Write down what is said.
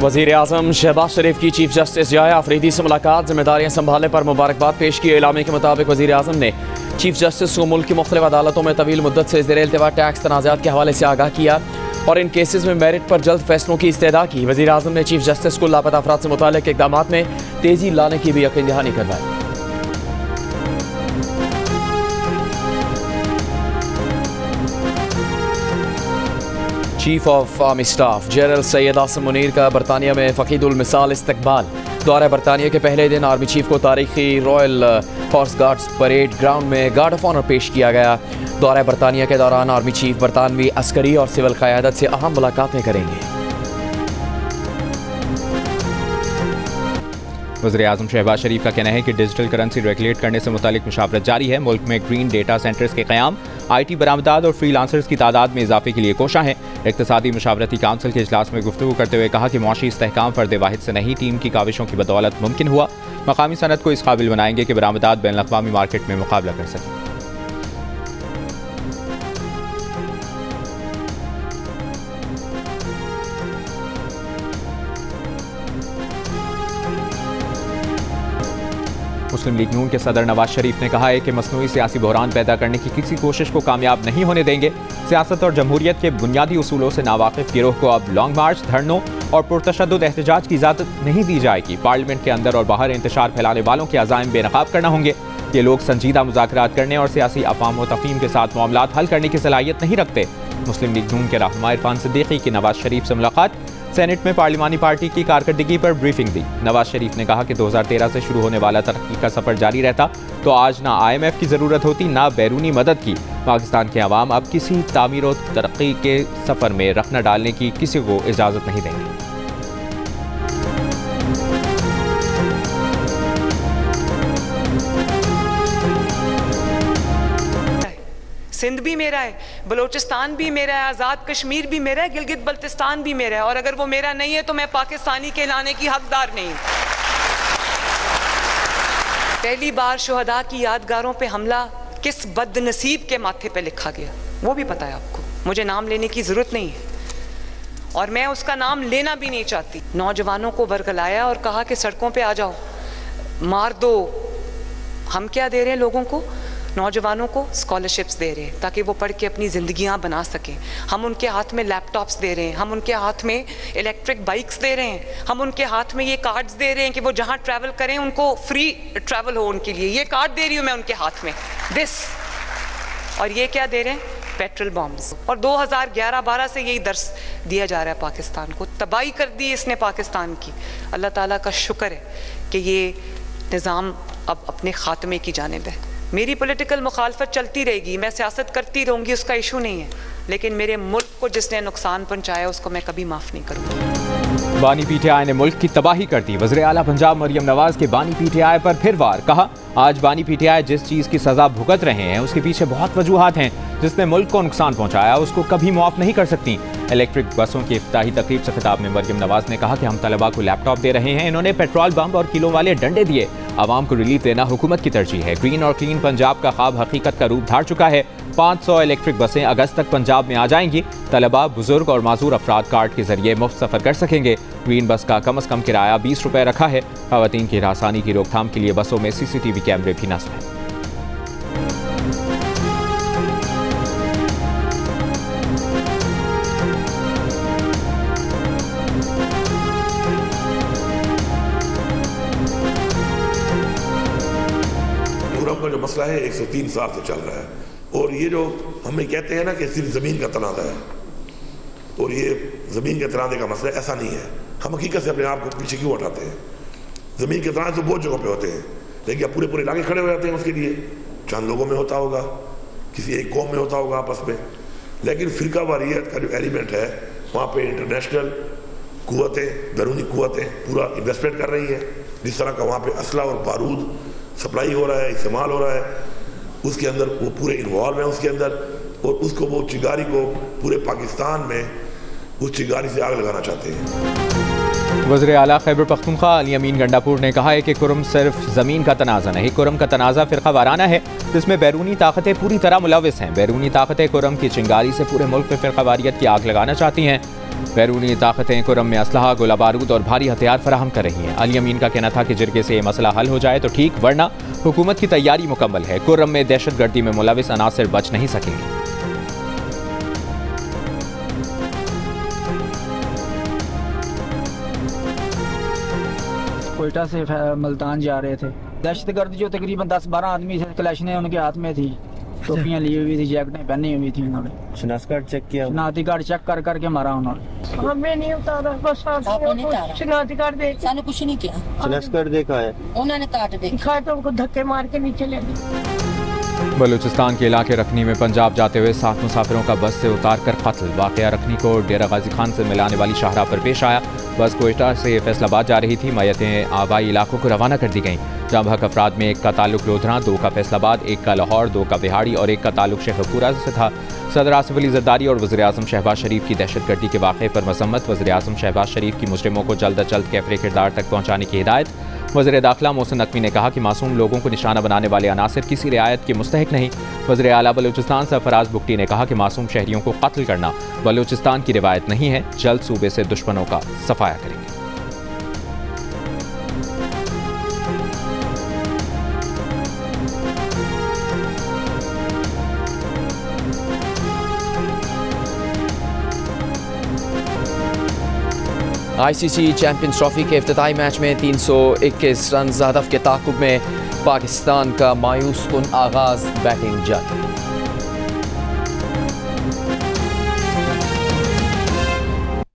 वज़ीर आज़म शहबाज शरीफ की chief justice जाया अफरीदी से मुलाकात, जिम्मेदारियाँ संभालने पर मुबारकबाद पेश की। इलामे के मुताबिक वज़ीर आज़म ने चीफ जस्टिस को मुल्क की मुख्तलिफ अदालतों में तवील मुद्दत से ज़ेर इल्तिवा टैक्स तनाज़ात के हवाले से आगाह किया और इन केसेस में मेरिट पर जल्द फैसलों की इस्तेदा की। वज़ीर आज़म ने चीफ जस्टिस को लापता अफराद से मुताल्लिक़ इक़दाम में तेज़ी लाने की भी यकीन दहानी करवाई। Chief of army staff general Syed Asim Munir का बरतानिया में फ़कीदुल मिसाल इस्तकबाल। दौरा बरतानिया के पहले दिन आर्मी चीफ को तारीखी royal horse guards parade ground में गार्ड ऑफ ऑनर पेश किया गया। दौरा बरतानिया के दौरान आर्मी चीफ बरतानवी अस्करी और सिविल क़यादत से अहम मुलाकातें करेंगे। वज़ीर आज़म शहबाज शरीफ का कहना है कि डिजिटल करेंसी रेगुलेट करने से मुतालिक मुशावरत जारी है। मुल्क में ग्रीन डेटा सेंटर्स के क़याम, IT बरामदात और फ्रीलांसर्स की तादाद में इजाफे के लिए कोशा है। इक़्तिसादी मशावरती काउंसिल के इजलास में गुफ्तगू करते हुए कहा कि मुआशी इस्तेहकाम फ़र्द वाहिद से नहीं, टीम की काविशों की बदौलत मुमकिन हुआ। मकामी सनत को इस काबिल बनाएंगे कि बरामदात बैनुल अक़वामी मार्केट में मुकाबला कर सकें। मुस्लिम लीग नून के सदर नवाज शरीफ ने कहा है कि मसनूई सियासी बहरान पैदा करने की किसी कोशिश को कामयाब नहीं होने देंगे। सियासत और जमहूरियत के बुनियादी उसूलों से नावाकिफ गिरोह को अब लॉन्ग मार्च, धरनों और पुरतशद्दुद एहतजाज की इजाज़त नहीं दी जाएगी। पार्लियामेंट के अंदर और बाहर इंतशार फैलाने वालों के अज़ाइम बेनकाब करना होंगे। ये लोग संजीदा मुज़ाकरात करने और सियासी अफ़ाम व तफ़हीम के साथ मामलात हल करने की सलाहियत नहीं रखते। मुस्लिम लीग नून के रहनुमा इरफान सिद्दीकी की नवाज शरीफ से मुलाकात, सेनेट में पार्लिमानी पार्टी की कारकर्दगी पर ब्रीफिंग दी। नवाज शरीफ ने कहा कि 2013 से शुरू होने वाला तरक्की का सफ़र जारी रहता तो आज ना IMF की ज़रूरत होती, ना बैरूनी मदद की। पाकिस्तान के अवाम अब किसी तामीर और तरक्की के सफ़र में रख न डालने की किसी को इजाज़त नहीं देंगे। सिंध भी मेरा है, बलोचिस्तान भी मेरा है, आज़ाद कश्मीर भी मेरा है, गिलगित बल्तिस्तान भी मेरा है, और अगर वो मेरा नहीं है तो मैं पाकिस्तानी कहलाने की हकदार नहीं। पहली बार शुहदा की यादगारों पे हमला किस बदनसीब के माथे पे लिखा गया वो भी पता है आपको। मुझे नाम लेने की ज़रूरत नहीं है और मैं उसका नाम लेना भी नहीं चाहती। नौजवानों को वर्गलाया और कहा कि सड़कों पे आ जाओ, मार दो। हम क्या दे रहे हैं लोगों को? नौजवानों को स्कॉलरशिप्स दे रहे हैं ताकि वो पढ़ के अपनी ज़िंदगियां बना सकें। हम उनके हाथ में लैपटॉप्स दे रहे हैं, हम उनके हाथ में इलेक्ट्रिक बाइक्स दे रहे हैं, हम उनके हाथ में ये कार्ड्स दे रहे हैं कि वो जहां ट्रैवल करें उनको फ्री ट्रैवल हो उनके लिए। ये कार्ड दे रही हूँ मैं उनके हाथ में, दिस। और ये क्या दे रहे हैं? Petrol bombs. और 2011-12 से यही दर्स दिया जा रहा है पाकिस्तान को। तबाही कर दी इसने पाकिस्तान की। अल्लाह ताला का शुक्र है कि ये निज़ाम अब अपने ख़ात्मे की जानिब है। मेरी पॉलिटिकल मुखालफत चलती रहेगी, मैं सियासत करती रहूँगी, उसका इशू नहीं है, लेकिन मेरे मुल्क को जिसने नुकसान पहुँचाया उसको मैं कभी माफ़ नहीं करूँगी। बानी PTI ने मुल्क की तबाही कर दी। वज़ीर आला पंजाब मरियम नवाज के बानी PTI पर फिर वार। कहा, आज बानी PTI जिस चीज़ की सज़ा भुगत रहे हैं उसके पीछे बहुत वजूहात हैं। जिसने मुल्क को नुकसान पहुँचाया उसको कभी मुआफ़ नहीं कर सकती। इलेक्ट्रिक बसों की इफ्ताही तकरीब से खिताब में मरियम नवाज ने कहा कि हम तलबा को लैपटॉप दे रहे हैं, इन्होंने पेट्रोल बम और किलो वाले डंडे दिए। आवाम को रिलीफ देना हुकूमत की तरजीह है। ग्रीन और क्लीन पंजाब का ख्वाब हकीकत का रूप धार चुका है। 500 इलेक्ट्रिक बसें अगस्त तक पंजाब में आ जाएंगी। तलबा, बुजुर्ग और माजूर अफराद कार्ड के जरिए मुफ्त सफ़र कर सकेंगे। ग्रीन बस का कम अज़ कम किराया 20 रुपये रखा है। ख़वातीन की हरासानी की रोकथाम के लिए बसों में CCTV कैमरे भी नस्ब हैं। का जो मसला है 103 साल से चल रहा है, और ये जो हमें कहते हैं ना कि सिर्फ ज़मीन का तनाज़ा है और ये ज़मीन के तनाज़े का मसला, ऐसा नहीं है। हम हकीकत से अपने आप को पीछे क्यों हटाते हैं? ज़मीन के तनाज़े तो बहुत जगहों पे होते हैं, लेकिन पूरे पूरे इलाके खड़े हो जाते हैं उसके लिए। चंद लोगों में होता होगा, किसी एक कौम में होता होगा आपस में, लेकिन फ़िरका वारियत का जो एलिमेंट है वहाँ पर इंटरनेशनल कुव्वतें, बैरूनी कुव्वतें पूरा इन्वेस्टमेंट कर रही हैं। जिस तरह का वहाँ पर असला और बारूद सप्लाई हो रहा है, इस्तेमाल हो रहा है, उसके अंदर वो पूरे इन्वॉल्व हैं उसके अंदर, और उसको वो चिंगारी को पूरे पाकिस्तान में उस चिंगारी से आग लगाना चाहते हैं। वज़ीर आला खैबर पख्तूनख्वा अली अमीन गंडापुर ने कहा है कि कुरम सिर्फ ज़मीन का तनाज़ा नहीं, कुरम का तनाज़ा फ़िरक़ा वाराना है जिसमें बैरूनी ताकतें पूरी तरह मुलविस हैं। बैरूनी ताकतें कुरम की चिंगारी से पूरे मुल्क में फ़िरक़ा वारियत की आग लगाना चाहती हैं। बैरूनी ताकतें कुरम में असलहा, गोला बारूद और भारी हथियार फराहम कर रही हैं। अली अमीन का कहना था कि जिरगे से ये मसला हल हो जाए तो ठीक, वरना हुकूमत की तैयारी मुकम्मल है। कुरम में दहशत गर्दी में मुलविस अनासिर बच नहीं सकेंगे। कोयटा से मुल्तान जा रहे थे। दहशतगर्द जो तकरीबन 10-12 आदमी थे, कलेशनें उनके हाथ में थी, टोपियां ली हुई थी, जैकेटें पहनी हुई थी। उन्होंने शनाख्ती कार्ड चेक किया, शनाख्ती कार्ड चेक कर करके मारा उन्होंने। हमें नहीं उतारा, बस शनाख्ती कार्ड दे, साने कुछ नहीं किया। शनाख्ती कार्ड देखा है उन्होंने, कार्ड देखा तो उनको धक्के मार के नीचे ले गए। बलूचिस्तान के इलाके रखनी में पंजाब जाते हुए 7 मुसाफिरों का बस से उतार कर कत्ल। वाक़या रखनी को डेरा गाजी खान से मिलाने वाली शाहराह पर पेश आया। बस कोयटा से फैसलाबाद जा रही थी। मैयतें आबाई इलाकों को रवाना कर दी गईं। जांबहक अफराद में एक का ताल्लुक लोधरा, 2 का फैसलाबाद, 1 का लाहौर, 2 का बिहाड़ी और 1 का ताल्लुक शेखपुरा से था। सदर आसिफ अली जरदारी और वज़ीर आज़म शहबाज शरीफ की दहशतगर्दी के वाक़े पर मज़म्मत। वज़ीर आज़म शहबाज शरीफ की मुजरिमों को जल्द अज जल्द कैफरे किरदार तक पहुँचाने की हिदायत। वज़ीर दाखिला मोहसिन नकवी ने कहा कि मासूम लोगों को निशाना बनाने वाले अनासिर किसी रियायत के मुस्तहिक नहीं। वज़ीर आला बलूचिस्तान सरफराज बुगटी ने कहा कि मासूम शहरियों को कत्ल करना बलूचिस्तान की रिवायत नहीं है। जल्द सूबे से दुश्मनों का सफाया करेंगे। ICC चैंपियंस ट्रॉफी के इफ्तिताई मैच में 321 रन हदफ के ताक़ुब में पाकिस्तान का मायूस कुन आगाज़। बैटिंग जारी।